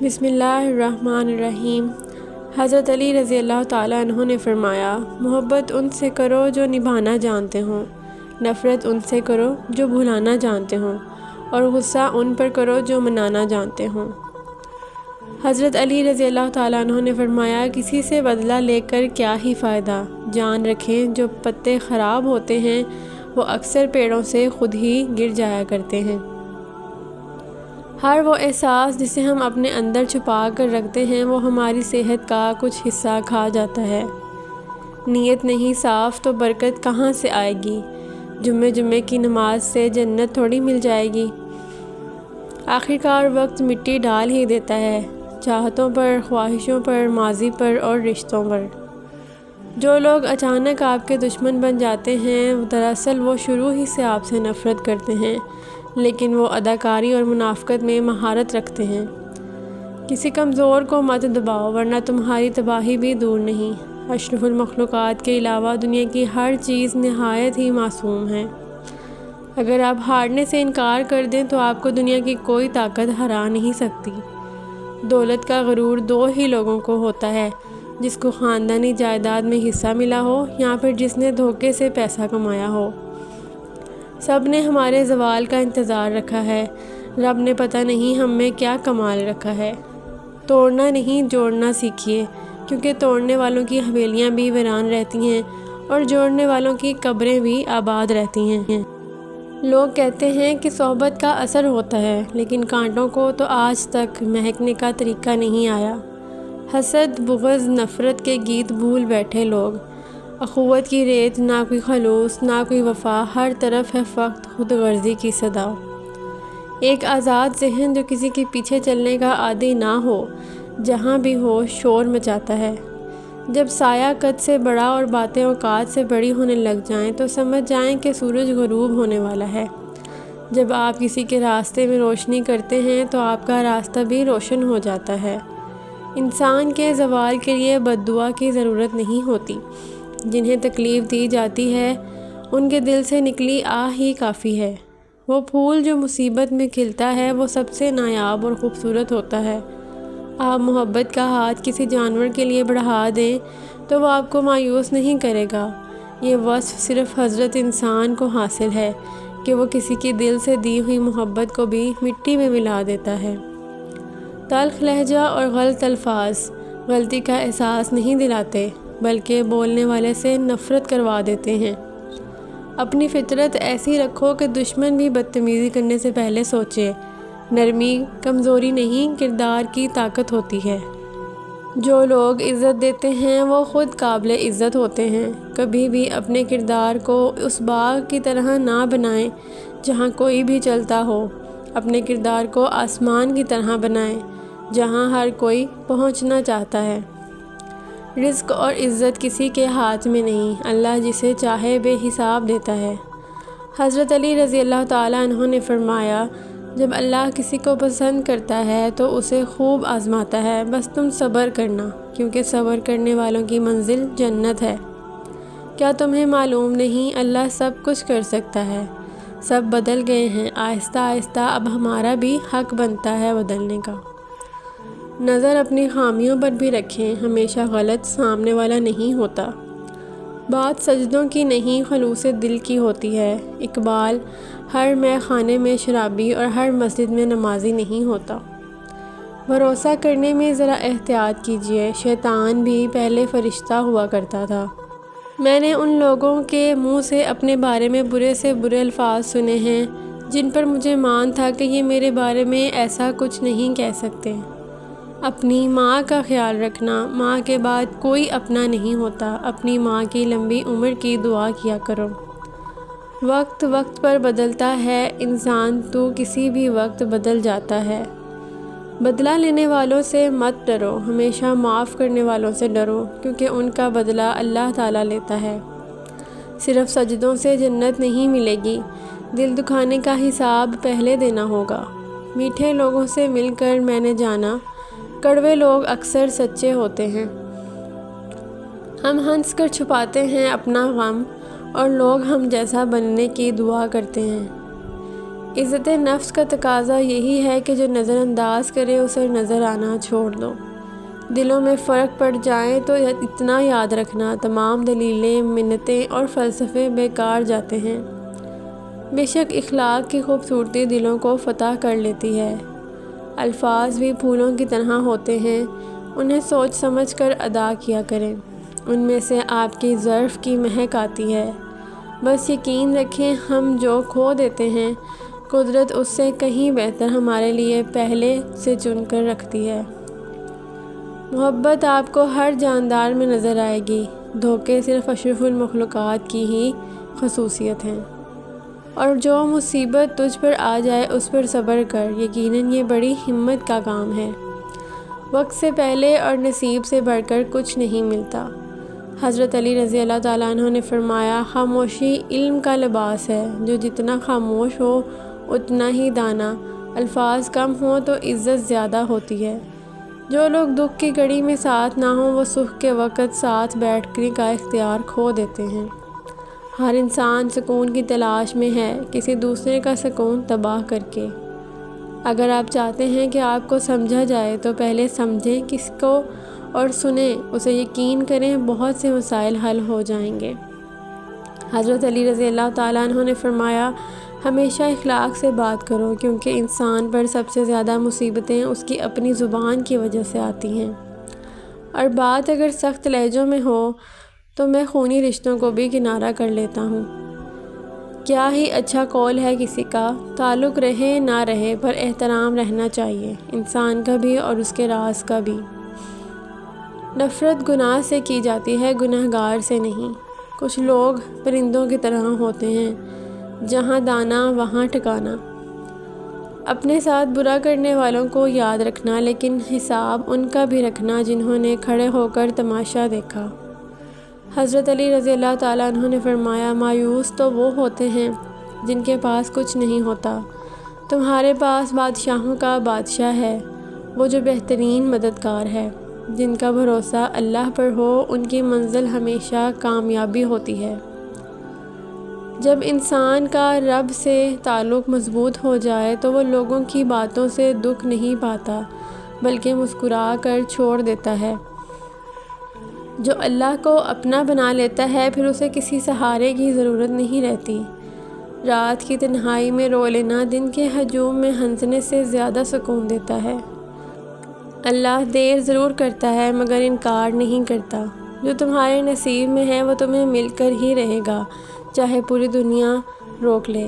بسم اللہ الرحمن الرحیم۔ حضرت علی رضی اللہ تعالیٰ عنہ نے فرمایا، محبت ان سے کرو جو نبھانا جانتے ہوں، نفرت ان سے کرو جو بھلانا جانتے ہوں، اور غصہ ان پر کرو جو منانا جانتے ہوں۔ حضرت علی رضی اللہ تعالیٰ عنہ نے فرمایا، کسی سے بدلہ لے کر کیا ہی فائدہ، جان رکھیں جو پتے خراب ہوتے ہیں وہ اکثر پیڑوں سے خود ہی گر جایا کرتے ہیں۔ ہر وہ احساس جسے ہم اپنے اندر چھپا کر رکھتے ہیں وہ ہماری صحت کا کچھ حصہ کھا جاتا ہے۔ نیت نہیں صاف تو برکت کہاں سے آئے گی؟ جمعے کی نماز سے جنت تھوڑی مل جائے گی۔ آخرکار وقت مٹی ڈال ہی دیتا ہے، چاہتوں پر، خواہشوں پر، ماضی پر اور رشتوں پر۔ جو لوگ اچانک آپ کے دشمن بن جاتے ہیں دراصل وہ شروع ہی سے آپ سے نفرت کرتے ہیں، لیکن وہ اداکاری اور منافقت میں مہارت رکھتے ہیں۔ کسی کمزور کو مت دباؤ ورنہ تمہاری تباہی بھی دور نہیں۔ اشرف المخلوقات کے علاوہ دنیا کی ہر چیز نہایت ہی معصوم ہے۔ اگر آپ ہارنے سے انکار کر دیں تو آپ کو دنیا کی کوئی طاقت ہرا نہیں سکتی۔ دولت کا غرور دو ہی لوگوں کو ہوتا ہے، جس کو خاندانی جائیداد میں حصہ ملا ہو یا پھر جس نے دھوکے سے پیسہ کمایا ہو۔ سب نے ہمارے زوال کا انتظار رکھا ہے، رب نے پتہ نہیں ہم میں کیا کمال رکھا ہے۔ توڑنا نہیں جوڑنا سیکھیے، کیونکہ توڑنے والوں کی حویلیاں بھی ویران رہتی ہیں اور جوڑنے والوں کی قبریں بھی آباد رہتی ہیں۔ لوگ کہتے ہیں کہ صحبت کا اثر ہوتا ہے، لیکن کانٹوں کو تو آج تک مہکنے کا طریقہ نہیں آیا۔ حسد، بغض، نفرت کے گیت بھول بیٹھے لوگ۔ اخوت کی ریت، نہ کوئی خلوص، نہ کوئی وفا، ہر طرف ہے فقط خود غرضی کی صدا۔ ایک آزاد ذہن جو کسی کے پیچھے چلنے کا عادی نہ ہو، جہاں بھی ہو شور مچاتا ہے۔ جب سایہ قد سے بڑا اور باتیں اوقات سے بڑی ہونے لگ جائیں تو سمجھ جائیں کہ سورج غروب ہونے والا ہے۔ جب آپ کسی کے راستے میں روشنی کرتے ہیں تو آپ کا راستہ بھی روشن ہو جاتا ہے۔ انسان کے زوال کے لیے بد دعا کی ضرورت نہیں ہوتی، جنہیں تکلیف دی جاتی ہے ان کے دل سے نکلی آہ ہی کافی ہے۔ وہ پھول جو مصیبت میں کھلتا ہے وہ سب سے نایاب اور خوبصورت ہوتا ہے۔ آپ محبت کا ہاتھ کسی جانور کے لیے بڑھا دیں تو وہ آپ کو مایوس نہیں کرے گا۔ یہ وصف صرف حضرت انسان کو حاصل ہے کہ وہ کسی کی دل سے دی ہوئی محبت کو بھی مٹی میں ملا دیتا ہے۔ تلخ لہجہ اور غلط الفاظ غلطی کا احساس نہیں دلاتے، بلکہ بولنے والے سے نفرت کروا دیتے ہیں۔ اپنی فطرت ایسی رکھو کہ دشمن بھی بدتمیزی کرنے سے پہلے سوچے۔ نرمی کمزوری نہیں، کردار کی طاقت ہوتی ہے۔ جو لوگ عزت دیتے ہیں وہ خود قابل عزت ہوتے ہیں۔ کبھی بھی اپنے کردار کو اس باغ کی طرح نہ بنائیں جہاں کوئی بھی چلتا ہو، اپنے کردار کو آسمان کی طرح بنائیں جہاں ہر کوئی پہنچنا چاہتا ہے۔ رزق اور عزت کسی کے ہاتھ میں نہیں، اللہ جسے چاہے بے حساب دیتا ہے۔ حضرت علی رضی اللہ تعالیٰ عنہ نے فرمایا، جب اللہ کسی کو پسند کرتا ہے تو اسے خوب آزماتا ہے، بس تم صبر کرنا، کیونکہ صبر کرنے والوں کی منزل جنت ہے۔ کیا تمہیں معلوم نہیں اللہ سب کچھ کر سکتا ہے؟ سب بدل گئے ہیں، آہستہ آہستہ اب ہمارا بھی حق بنتا ہے بدلنے کا۔ نظر اپنی خامیوں پر بھی رکھیں، ہمیشہ غلط سامنے والا نہیں ہوتا۔ بات سجدوں کی نہیں خلوص دل کی ہوتی ہے۔ اقبال، ہر مے خانے میں شرابی اور ہر مسجد میں نمازی نہیں ہوتا۔ بھروسہ کرنے میں ذرا احتیاط کیجیے، شیطان بھی پہلے فرشتہ ہوا کرتا تھا۔ میں نے ان لوگوں کے منہ سے اپنے بارے میں برے سے برے الفاظ سنے ہیں جن پر مجھے مان تھا کہ یہ میرے بارے میں ایسا کچھ نہیں کہہ سکتے۔ اپنی ماں کا خیال رکھنا، ماں کے بعد کوئی اپنا نہیں ہوتا۔ اپنی ماں کی لمبی عمر کی دعا کیا کرو۔ وقت وقت پر بدلتا ہے انسان، تو کسی بھی وقت بدل جاتا ہے۔ بدلہ لینے والوں سے مت ڈرو، ہمیشہ معاف کرنے والوں سے ڈرو، کیونکہ ان کا بدلہ اللہ تعالیٰ لیتا ہے۔ صرف سجدوں سے جنت نہیں ملے گی، دل دکھانے کا حساب پہلے دینا ہوگا۔ میٹھے لوگوں سے مل کر میں نے جانا، کڑوے لوگ اکثر سچے ہوتے ہیں۔ ہم ہنس کر چھپاتے ہیں اپنا غم اور لوگ ہم جیسا بننے کی دعا کرتے ہیں۔ عزت نفس کا تقاضا یہی ہے کہ جو نظر انداز کرے اسے نظر آنا چھوڑ دو۔ دلوں میں فرق پڑ جائیں تو اتنا یاد رکھنا، تمام دلیلیں، منتیں اور فلسفے بیکار جاتے ہیں۔ بے شک اخلاق کی خوبصورتی دلوں کو فتح کر لیتی ہے۔ الفاظ بھی پھولوں کی طرح ہوتے ہیں، انہیں سوچ سمجھ کر ادا کیا کریں، ان میں سے آپ کی ظرف کی مہک آتی ہے۔ بس یقین رکھیں ہم جو کھو دیتے ہیں قدرت اس سے کہیں بہتر ہمارے لیے پہلے سے چن کر رکھتی ہے۔ محبت آپ کو ہر جاندار میں نظر آئے گی، دھوکے صرف اشرف المخلوقات کی ہی خصوصیت ہیں۔ اور جو مصیبت تجھ پر آ جائے اس پر صبر کر، یقیناً یہ بڑی ہمت کا کام ہے۔ وقت سے پہلے اور نصیب سے بڑھ کر کچھ نہیں ملتا۔ حضرت علی رضی اللہ تعالیٰ عنہ نے فرمایا، خاموشی علم کا لباس ہے، جو جتنا خاموش ہو اتنا ہی دانا، الفاظ کم ہوں تو عزت زیادہ ہوتی ہے۔ جو لوگ دکھ کی گھڑی میں ساتھ نہ ہوں وہ سکھ کے وقت ساتھ بیٹھنے کا اختیار کھو دیتے ہیں۔ ہر انسان سکون کی تلاش میں ہے، کسی دوسرے کا سکون تباہ کر کے۔ اگر آپ چاہتے ہیں کہ آپ کو سمجھا جائے تو پہلے سمجھیں کس کو اور سنیں اسے، یقین کریں بہت سے مسائل حل ہو جائیں گے۔ حضرت علی رضی اللہ تعالیٰ عنہ نے فرمایا، ہمیشہ اخلاق سے بات کرو، کیونکہ انسان پر سب سے زیادہ مصیبتیں اس کی اپنی زبان کی وجہ سے آتی ہیں، اور بات اگر سخت لہجوں میں ہو تو میں خونی رشتوں کو بھی کنارہ کر لیتا ہوں۔ کیا ہی اچھا قول ہے کسی کا، تعلق رہے نہ رہے پر احترام رہنا چاہیے، انسان کا بھی اور اس کے راز کا بھی۔ نفرت گناہ سے کی جاتی ہے، گنہگار سے نہیں۔ کچھ لوگ پرندوں کی طرح ہوتے ہیں، جہاں دانا وہاں ٹھکانا۔ اپنے ساتھ برا کرنے والوں کو یاد رکھنا، لیکن حساب ان کا بھی رکھنا جنہوں نے کھڑے ہو کر تماشا دیکھا۔ حضرت علی رضی اللہ تعالیٰ عنہ نے فرمایا، مایوس تو وہ ہوتے ہیں جن کے پاس کچھ نہیں ہوتا۔ تمہارے پاس بادشاہوں کا بادشاہ ہے، وہ جو بہترین مددگار ہے۔ جن کا بھروسہ اللہ پر ہو ان کی منزل ہمیشہ کامیابی ہوتی ہے۔ جب انسان کا رب سے تعلق مضبوط ہو جائے تو وہ لوگوں کی باتوں سے دکھ نہیں پاتا بلکہ مسکرا کر چھوڑ دیتا ہے۔ جو اللہ کو اپنا بنا لیتا ہے پھر اسے کسی سہارے کی ضرورت نہیں رہتی۔ رات کی تنہائی میں رو لینا دن کے ہجوم میں ہنسنے سے زیادہ سکون دیتا ہے۔ اللہ دیر ضرور کرتا ہے مگر انکار نہیں کرتا۔ جو تمہارے نصیب میں ہے وہ تمہیں مل کر ہی رہے گا، چاہے پوری دنیا روک لے۔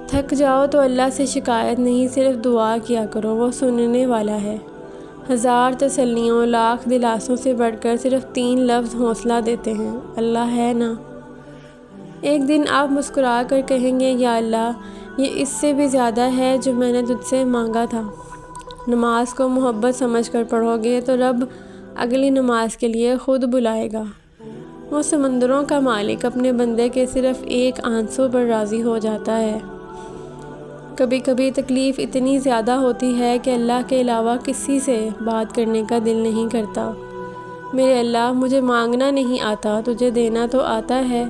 تھک جاؤ تو اللہ سے شکایت نہیں، صرف دعا کیا کرو، وہ سننے والا ہے۔ ہزار تسلیوں، لاکھ دلاسوں سے بڑھ کر صرف 3 لفظ حوصلہ دیتے ہیں، اللہ ہے نا۔ ایک دن آپ مسکرا کر کہیں گے، یا اللہ یہ اس سے بھی زیادہ ہے جو میں نے تجھ سے مانگا تھا۔ نماز کو محبت سمجھ کر پڑھو گے تو رب اگلی نماز کے لیے خود بلائے گا۔ وہ سمندروں کا مالک اپنے بندے کے صرف ایک آنسو پر راضی ہو جاتا ہے۔ کبھی کبھی تکلیف اتنی زیادہ ہوتی ہے کہ اللہ کے علاوہ کسی سے بات کرنے کا دل نہیں کرتا۔ میرے اللہ مجھے مانگنا نہیں آتا، تجھے دینا تو آتا ہے۔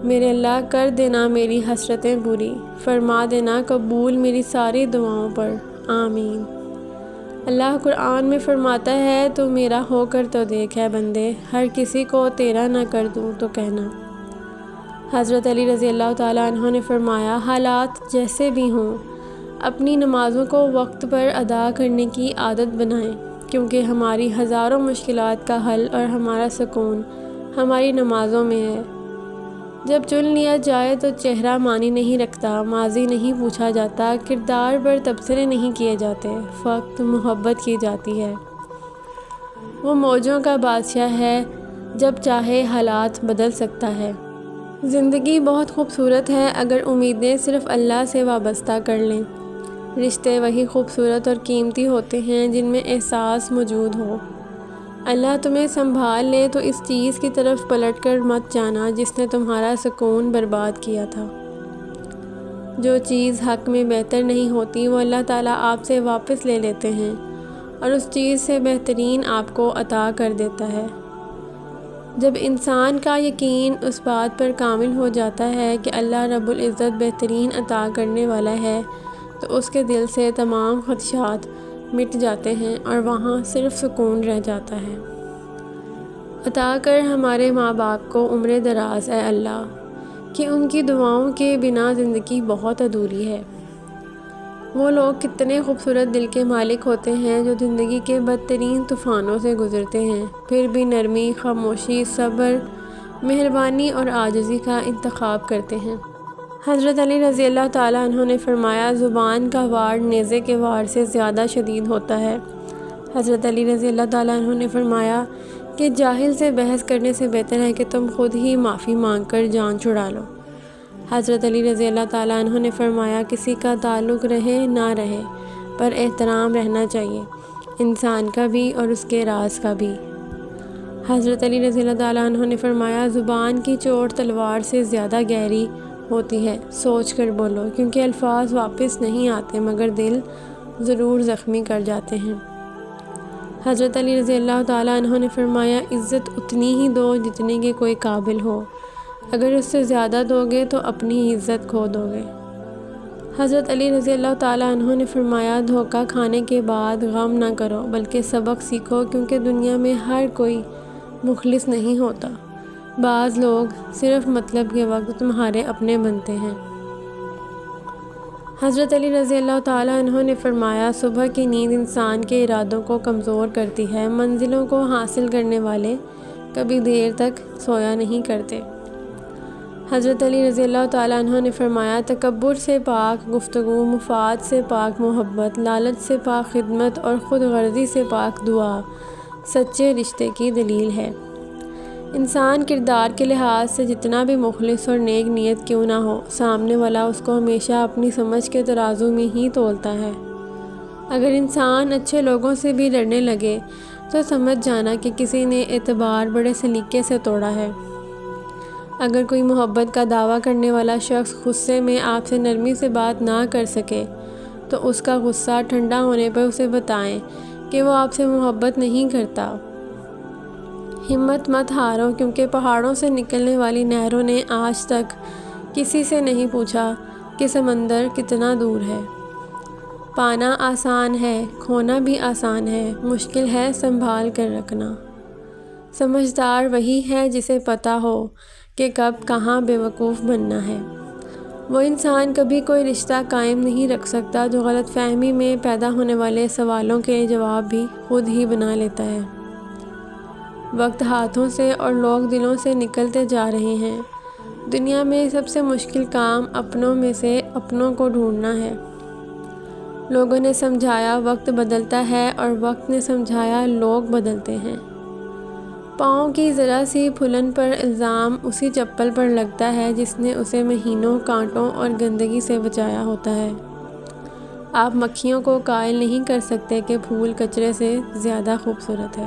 میرے اللہ کر دینا میری حسرتیں پوری، فرما دینا قبول میری ساری دعاؤں پر، آمین۔ اللہ قرآن میں فرماتا ہے، تو میرا ہو کر تو دیکھ ہے بندے، ہر کسی کو تیرا نہ کر دوں تو کہنا۔ حضرت علی رضی اللہ تعالیٰ عنہ نے فرمایا، حالات جیسے بھی ہوں اپنی نمازوں کو وقت پر ادا کرنے کی عادت بنائیں، کیونکہ ہماری ہزاروں مشکلات کا حل اور ہمارا سکون ہماری نمازوں میں ہے۔ جب چن لیا جائے تو چہرہ معنی نہیں رکھتا، ماضی نہیں پوچھا جاتا، کردار پر تبصرے نہیں کیے جاتے، فقط محبت کی جاتی ہے۔ وہ موجوں کا بادشاہ ہے، جب چاہے حالات بدل سکتا ہے۔ زندگی بہت خوبصورت ہے اگر امیدیں صرف اللہ سے وابستہ کر لیں۔ رشتے وہی خوبصورت اور قیمتی ہوتے ہیں جن میں احساس موجود ہو۔ اللہ تمہیں سنبھال لے تو اس چیز کی طرف پلٹ کر مت جانا جس نے تمہارا سکون برباد کیا تھا۔ جو چیز حق میں بہتر نہیں ہوتی وہ اللہ تعالیٰ آپ سے واپس لے لیتے ہیں اور اس چیز سے بہترین آپ کو عطا کر دیتا ہے۔ جب انسان کا یقین اس بات پر کامل ہو جاتا ہے کہ اللہ رب العزت بہترین عطا کرنے والا ہے تو اس کے دل سے تمام خدشات مٹ جاتے ہیں اور وہاں صرف سکون رہ جاتا ہے۔ عطا کر ہمارے ماں باپ کو عمر دراز اے اللہ، کہ ان کی دعاؤں کے بنا زندگی بہت ادھوری ہے۔ وہ لوگ کتنے خوبصورت دل کے مالک ہوتے ہیں جو زندگی کے بدترین طوفانوں سے گزرتے ہیں، پھر بھی نرمی، خاموشی، صبر، مہربانی اور عاجزی کا انتخاب کرتے ہیں۔ حضرت علی رضی اللہ تعالیٰ عنہ نے فرمایا، زبان کا وار نیزے کے وار سے زیادہ شدید ہوتا ہے۔ حضرت علی رضی اللہ تعالیٰ عنہ نے فرمایا کہ جاہل سے بحث کرنے سے بہتر ہے کہ تم خود ہی معافی مانگ کر جان چھڑا لو۔ حضرت علی رضی اللہ تعالیٰ عنہ نے فرمایا، کسی کا تعلق رہے نہ رہے پر احترام رہنا چاہیے، انسان کا بھی اور اس کے راز کا بھی۔ حضرت علی رضی اللہ تعالیٰ عنہ نے فرمایا، زبان کی چوٹ تلوار سے زیادہ گہری ہوتی ہے، سوچ کر بولو، کیونکہ الفاظ واپس نہیں آتے مگر دل ضرور زخمی کر جاتے ہیں۔ حضرت علی رضی اللہ تعالیٰ عنہ نے فرمایا، عزت اتنی ہی دو جتنے کے کوئی قابل ہو، اگر اس سے زیادہ دو گے تو اپنی ہی عزت کھو دو گے۔ حضرت علی رضی اللہ تعالیٰ عنہ نے فرمایا، دھوکہ کھانے کے بعد غم نہ کرو بلکہ سبق سیکھو، کیونکہ دنیا میں ہر کوئی مخلص نہیں ہوتا، بعض لوگ صرف مطلب کے وقت تمہارے اپنے بنتے ہیں۔ حضرت علی رضی اللہ تعالیٰ عنہ نے فرمایا، صبح کی نیند انسان کے ارادوں کو کمزور کرتی ہے، منزلوں کو حاصل کرنے والے کبھی دیر تک سویا نہیں کرتے۔ حضرت علی رضی اللہ تعالیٰ عنہ نے فرمایا، تکبر سے پاک گفتگو، مفاد سے پاک محبت، لالچ سے پاک خدمت اور خود غرضی سے پاک دعا سچے رشتے کی دلیل ہے۔ انسان کردار کے لحاظ سے جتنا بھی مخلص اور نیک نیت کیوں نہ ہو، سامنے والا اس کو ہمیشہ اپنی سمجھ کے ترازو میں ہی تولتا ہے۔ اگر انسان اچھے لوگوں سے بھی لڑنے لگے تو سمجھ جانا کہ کسی نے اعتبار بڑے سلیقے سے توڑا ہے۔ اگر کوئی محبت کا دعویٰ کرنے والا شخص غصے میں آپ سے نرمی سے بات نہ کر سکے تو اس کا غصہ ٹھنڈا ہونے پر اسے بتائیں کہ وہ آپ سے محبت نہیں کرتا۔ ہمت مت ہارو، کیونکہ پہاڑوں سے نکلنے والی نہروں نے آج تک کسی سے نہیں پوچھا کہ سمندر کتنا دور ہے۔ پانا آسان ہے، کھونا بھی آسان ہے، مشکل ہے سنبھال کر رکھنا۔ سمجھدار وہی ہے جسے پتہ ہو کہ کب کہاں بے وقوف بننا ہے۔ وہ انسان کبھی کوئی رشتہ قائم نہیں رکھ سکتا جو غلط فہمی میں پیدا ہونے والے سوالوں کے جواب بھی خود ہی بنا لیتا ہے۔ وقت ہاتھوں سے اور لوگ دلوں سے نکلتے جا رہے ہیں۔ دنیا میں سب سے مشکل کام اپنوں میں سے اپنوں کو ڈھونڈنا ہے۔ لوگوں نے سمجھایا وقت بدلتا ہے اور وقت نے سمجھایا لوگ بدلتے ہیں۔ پاؤں کی ذرا سی پھلن پر الزام اسی چپل پر لگتا ہے جس نے اسے مہینوں کانٹوں اور گندگی سے بچایا ہوتا ہے۔ آپ مکھیوں کو قائل نہیں کر سکتے کہ پھول کچرے سے زیادہ خوبصورت ہے۔